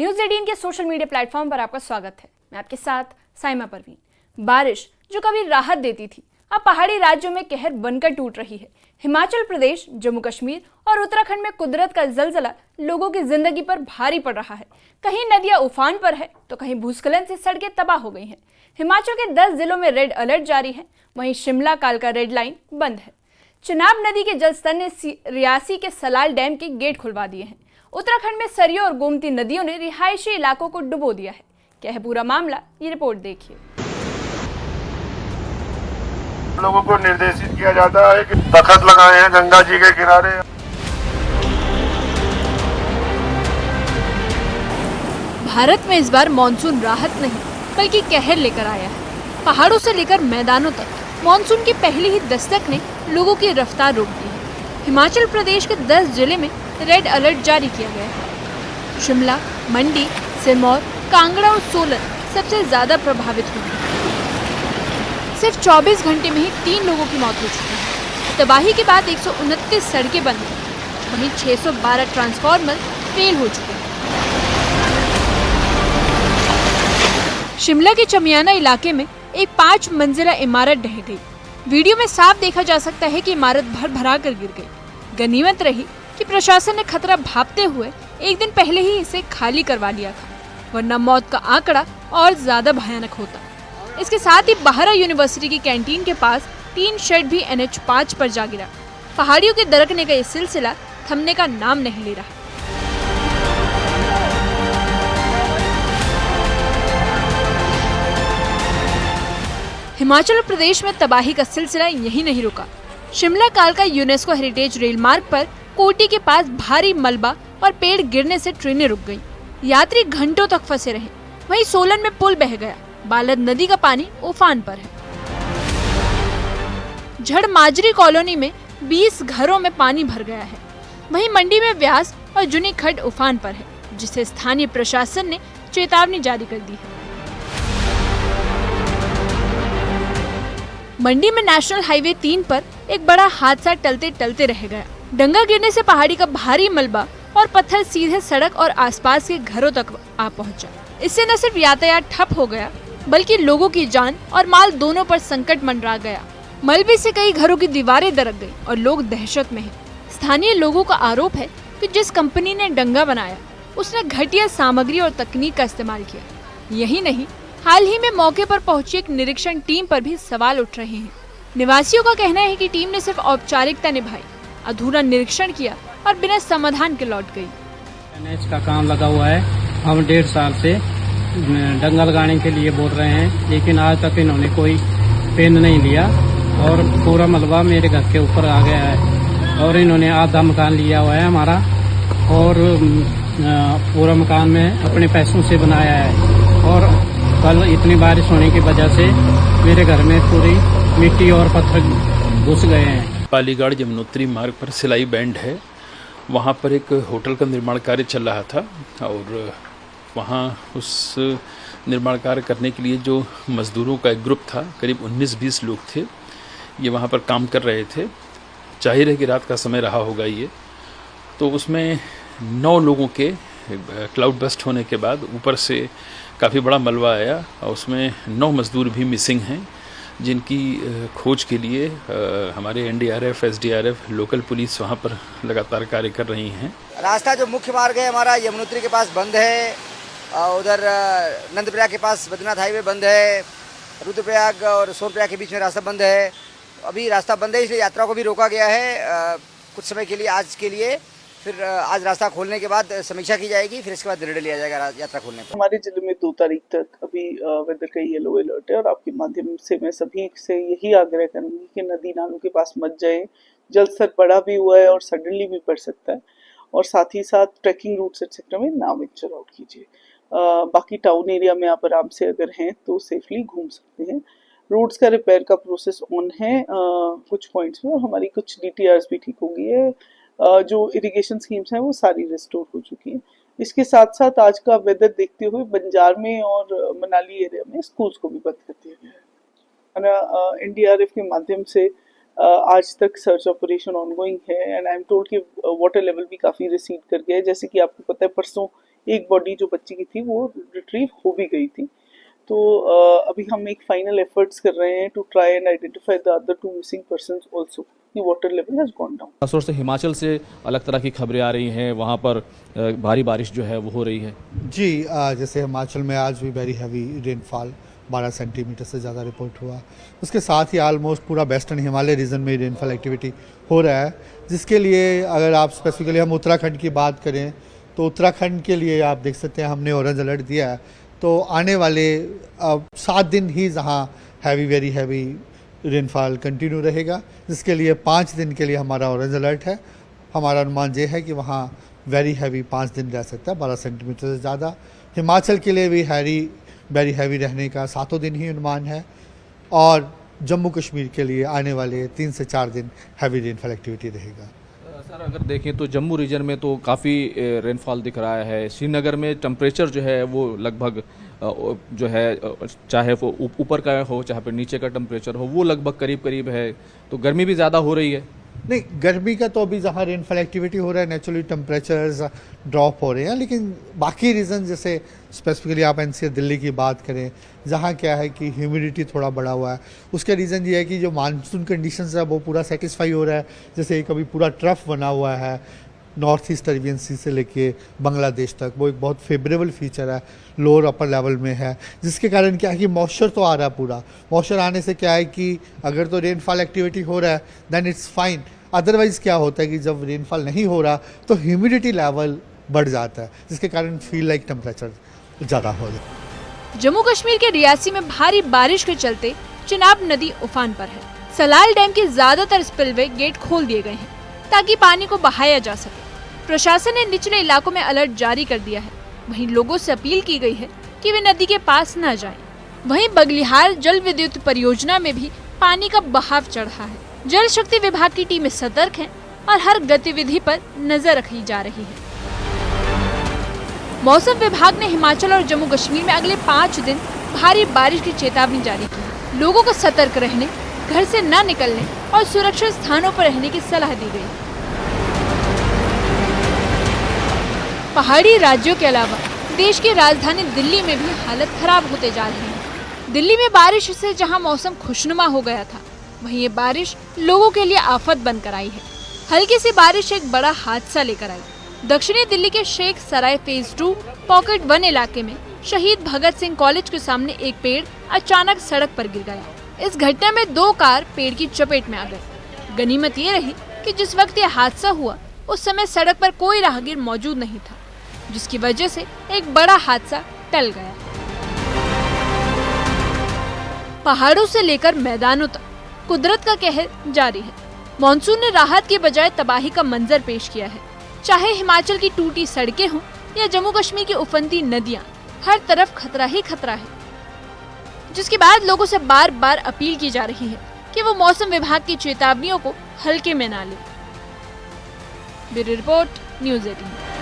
News 18 के social media platform पर आपका स्वागत है। मैं आपके साथ साइमा परवीन। बारिश जो कभी राहत देती थी अब पहाड़ी राज्यों में कहर बनकर टूट रही है। हिमाचल प्रदेश, जम्मू कश्मीर और उत्तराखंड में कुदरत का जलजला लोगों की जिंदगी पर भारी पड़ रहा है। कहीं नदियां उफान पर है तो कहीं भूस्खलन से सड़कें तबाह हो गई हैं। हिमाचल के 10 जिलों में रेड अलर्ट जारी है। वहीं शिमला कालका रेड लाइन बंद है। चिनाब नदी के जलस्तर ने रियासी के सलाल डैम के गेट खुलवा दिए हैं। उत्तराखंड में सरयू और गोमती नदियों ने रिहायशी इलाकों को डुबो दिया है। क्या है पूरा मामला, ये रिपोर्ट देखिए। लोगों को निर्देशित किया जाता है कि तख्त लगाए हैं गंगा जी के किनारे। भारत में इस बार मानसून राहत नहीं बल्कि कहर लेकर आया है। पहाड़ों से लेकर मैदानों तक मानसून की पहली ही दस्तक ने लोगों की रफ्तार रोक दी है। हिमाचल प्रदेश के 10 जिले में रेड अलर्ट जारी किया गया है। शिमला, मंडी, सिरमौर, कांगड़ा और सोलन सबसे ज्यादा प्रभावित हुए। सिर्फ 24 घंटे में ही 3 लोगों की मौत हो चुकी है। तबाही के बाद 129 सड़कें बंद हैं। वहीं 612 ट्रांसफार्मर फेल हो चुके हैं। शिमला के चमियाना इलाके में एक 5 मंजिला इमारत ढह गई। वीडियो में साफ देखा जा सकता है कि इमारत भर कर गिर गई। गनीमत रही कि प्रशासन ने खतरा भांपते हुए एक दिन पहले ही इसे खाली करवा लिया था, वरना मौत का आंकड़ा और ज्यादा भयानक होता। इसके साथ ही बाहरा यूनिवर्सिटी की कैंटीन के पास 3 शेड भी NH5 पर जा गिरा। पहाड़ियों के दरकने का ये सिलसिला थमने का नाम नहीं ले रहा। हिमाचल प्रदेश में तबाही का सिलसिला यही नहीं रुका। शिमला कालका यूनेस्को हेरिटेज रेल मार्ग पर कोटी के पास भारी मलबा और पेड़ गिरने से ट्रेनें रुक गईं। यात्री घंटों तक फंसे रहे। वहीं सोलन में पुल बह गया। बालद नदी का पानी उफान पर है। झड़ माजरी कॉलोनी में 20 घरों में पानी भर गया है। वहीं मंडी में व्यास और जुनी खड्ड उफान पर है, जिसे स्थानीय प्रशासन ने चेतावनी जारी कर दी है। मंडी में नेशनल हाईवे 3 पर एक बड़ा हादसा टलते टलते रह गया। डंगा गिरने से पहाड़ी का भारी मलबा और पत्थर सीधे सड़क और आसपास के घरों तक आ पहुंचा। इससे न सिर्फ यातायात ठप हो गया बल्कि लोगों की जान और माल दोनों पर संकट मंडरा गया। मलबे से कई घरों की दीवारें दरक गई और लोग दहशत में हैं। स्थानीय लोगों का आरोप है कि जिस कंपनी ने डंगा बनाया उसने घटिया सामग्री और तकनीक का इस्तेमाल किया। यही नहीं, हाल ही में मौके पर पहुंची एक निरीक्षण टीम पर भी सवाल उठ रहे हैं। निवासियों का कहना है कि टीम ने सिर्फ औपचारिकता निभाई, अधूरा निरीक्षण किया और बिना समाधान के लौट गई। NH का काम लगा हुआ है। हम 1.5 साल से डंगा लगाने के लिए बोल रहे हैं, लेकिन आज तक इन्होंने कोई पेन नहीं लिया और पूरा मलबा मेरे घर के ऊपर आ गया है और इन्होंने आधा मकान लिया हुआ है हमारा और पूरा मकान में अपने पैसों से बनाया है। और कल इतनी बारिश होने की वजह से मेरे घर में पूरी मिट्टी और पत्थर घुस गए हैं। पालीगढ़ यमुनोत्री मार्ग पर सिलाई बैंड है, वहाँ पर एक होटल का निर्माण कार्य चल रहा था और वहाँ उस निर्माण कार्य करने के लिए जो मजदूरों का एक ग्रुप था, करीब 19-20 लोग थे, ये वहाँ पर काम कर रहे थे। जाहिर है कि रात का समय रहा होगा ये, तो उसमें 9 लोगों के क्लाउड बस्ट होने के बाद ऊपर से काफ़ी बड़ा मलबा आया और उसमें 9 मजदूर भी मिसिंग हैं, जिनकी खोज के लिए हमारे NDRF, SDRF, लोकल पुलिस वहाँ पर लगातार कार्य कर रही हैं। रास्ता जो मुख्य मार्ग है हमारा यमुनोत्री के पास बंद है, उधर नंदप्रयाग के पास बद्रीनाथ हाईवे बंद है, रुद्रप्रयाग और सोनप्रयाग के बीच में रास्ता बंद है। अभी रास्ता बंद है, इसलिए यात्रा को भी रोका गया है कुछ समय के लिए, आज के लिए। फिर आज रास्ता खोलने के बाद समीक्षा की जाएगी, फिर इसके बाद निर्णय लिया जाएगा यात्रा खोलने पर। हमारे जिले में 2 तारीख तक अभी वेदर का येलो अलर्ट है और आपके माध्यम से मैं सभी से यही आग्रह करूंगी कि नदी नालों के पास मत जाएं। जल स्तर बढ़ा भी हुआ है और सडनली भी बढ़ सकता है, और साथ ही साथ ट्रैकिंग रूट्स एक्सेट्रा में ना वेंचर आउट कीजिए। बाकी टाउन एरिया में आप आराम से अगर हैं तो सेफली घूम सकते हैं। रोड्स का रिपेयर का प्रोसेस ऑन है कुछ पॉइंट्स में, और हमारी कुछ DTRs भी ठीक हो गई है। जो इरिगेशन स्कीम्स हैं वो सारी रिस्टोर हो चुकी हैं। इसके साथ साथ आज का वेदर देखते हुए बंजार में और मनाली एरिया में स्कूल्स को भी बंद कर दिया गया है। NDRF के माध्यम से आज तक सर्च ऑपरेशन ऑनगोइंग है एंड आई एम टोल्ड कि वाटर लेवल भी काफ़ी रिसीड कर गया है। जैसे कि आपको पता है परसों एक बॉडी जो बच्ची की थी वो रिट्रीव हो भी गई थी। तो अभी हम एक फाइनल एफर्ट्स कर रहे हैं to try and identify the other 2 missing persons also. The water level has gone down. खासतौर से हिमाचल से अलग तरह की खबरें आ रही हैं, वहाँ पर भारी बारिश जो है वो हो रही है। जी, जैसे हिमाचल में आज भी वेरी हैवी रेनफॉल 12 सेंटीमीटर से ज़्यादा रिपोर्ट हुआ। उसके साथ ही ऑलमोस्ट पूरा वेस्टर्न हिमालय रीजन में रेनफॉल एक्टिविटी हो रहा है, जिसके लिए अगर आप स्पेसिफिकली हम उत्तराखंड की बात करें तो उत्तराखंड के लिए आप देख सकते हैं हमने ऑरेंज अलर्ट दिया है। तो आने वाले 7 दिन ही जहाँ वेरी हैवी रेनफॉल कंटिन्यू रहेगा, जिसके लिए 5 दिन के लिए हमारा ऑरेंज अलर्ट है। हमारा अनुमान ये है कि वहाँ वेरी हैवी 5 दिन रह सकता है, 12 सेंटीमीटर से ज़्यादा। हिमाचल के लिए भी वेरी हैवी रहने का 7 दिन ही अनुमान है, और जम्मू कश्मीर के लिए आने वाले 3 से 4 दिन हैवी रेनफॉल एक्टिविटी रहेगा। सर अगर देखें तो जम्मू रीजन में तो काफ़ी रेनफॉल दिख रहा है। श्रीनगर में टेम्परेचर जो है वो लगभग जो है चाहे वो ऊपर का हो चाहे फिर नीचे का टेम्परेचर हो वो लगभग करीब है, तो गर्मी भी ज़्यादा हो रही है। नहीं, गर्मी का तो अभी जहाँ रेनफॉल एक्टिविटी हो रहा है नेचुरली टेम्परेचर्स ड्रॉप हो रहे हैं, लेकिन बाकी रीज़न जैसे स्पेसिफिकली आप एनसीआर दिल्ली की बात करें जहाँ क्या है कि ह्यूमिडिटी थोड़ा बढ़ा हुआ है, उसका रीज़न ये है कि जो मानसून कंडीशंस है वो पूरा सेटिस्फाई हो रहा है। जैसे एक अभी पूरा ट्रफ बना हुआ है नॉर्थ ईस्ट अरेबियन सी से लेके बांग्लादेश तक, वो एक बहुत फेवरेबल फीचर है, लोअर अपर लेवल में है, जिसके कारण क्या है कि मॉइस्चर तो आ रहा है। पूरा मॉइस्चर आने से क्या है कि अगर तो रेनफॉल एक्टिविटी हो रहा है देन इट्स फाइन, अदरवाइज क्या होता है कि जब रेनफॉल नहीं हो रहा तो ह्यूमिडिटी लेवल बढ़ जाता है, जिसके कारण फील लाइक टेम्परेचर ज़्यादा हो जाता है। जम्मू कश्मीर के रियासी में भारी बारिश के चलते चिनाब नदी उफान पर है। सलाल डैम के ज्यादातर स्पिलवे गेट खोल दिए गए हैं ताकि पानी को बहाया जा सके। प्रशासन ने निचले इलाकों में अलर्ट जारी कर दिया है। वहीं लोगों से अपील की गई है कि वे नदी के पास न जाएं। वहीं बगलिहार जल विद्युत परियोजना में भी पानी का बहाव चढ़ा है। जल शक्ति विभाग की टीमें सतर्क हैं और हर गतिविधि पर नजर रखी जा रही है। मौसम विभाग ने हिमाचल और जम्मू कश्मीर में अगले 5 दिन भारी बारिश की चेतावनी जारी की है। लोगों को सतर्क रहने, घर से न निकलने और सुरक्षित स्थानों पर रहने की सलाह दी गई। पहाड़ी राज्यों के अलावा देश की राजधानी दिल्ली में भी हालत खराब होते जा रही है। दिल्ली में बारिश से जहां मौसम खुशनुमा हो गया था, वहीं ये बारिश लोगों के लिए आफत बनकर आई है। हल्की सी बारिश एक बड़ा हादसा लेकर आई। दक्षिणी दिल्ली के शेख सराय फेज 2 पॉकेट 1 इलाके में शहीद भगत सिंह कॉलेज के सामने एक पेड़ अचानक सड़क पर गिर गया। इस घटना में 2 कार पेड़ की चपेट में आ गई। गनीमत ये रही कि जिस वक्त ये हादसा हुआ उस समय सड़क पर कोई राहगीर मौजूद नहीं था, जिसकी वजह से एक बड़ा हादसा टल गया। पहाड़ों से लेकर मैदानों तक कुदरत का कहर जारी है। मॉनसून ने राहत की बजाय तबाही का मंजर पेश किया है। चाहे हिमाचल की टूटी सड़कें हों या जम्मू कश्मीर की उफनती नदियां, हर तरफ खतरा ही खतरा है, जिसके बाद लोगों से बार बार अपील की जा रही है कि वो मौसम विभाग की चेतावनियों को हल्के में ना लें। Bureau report, news 18।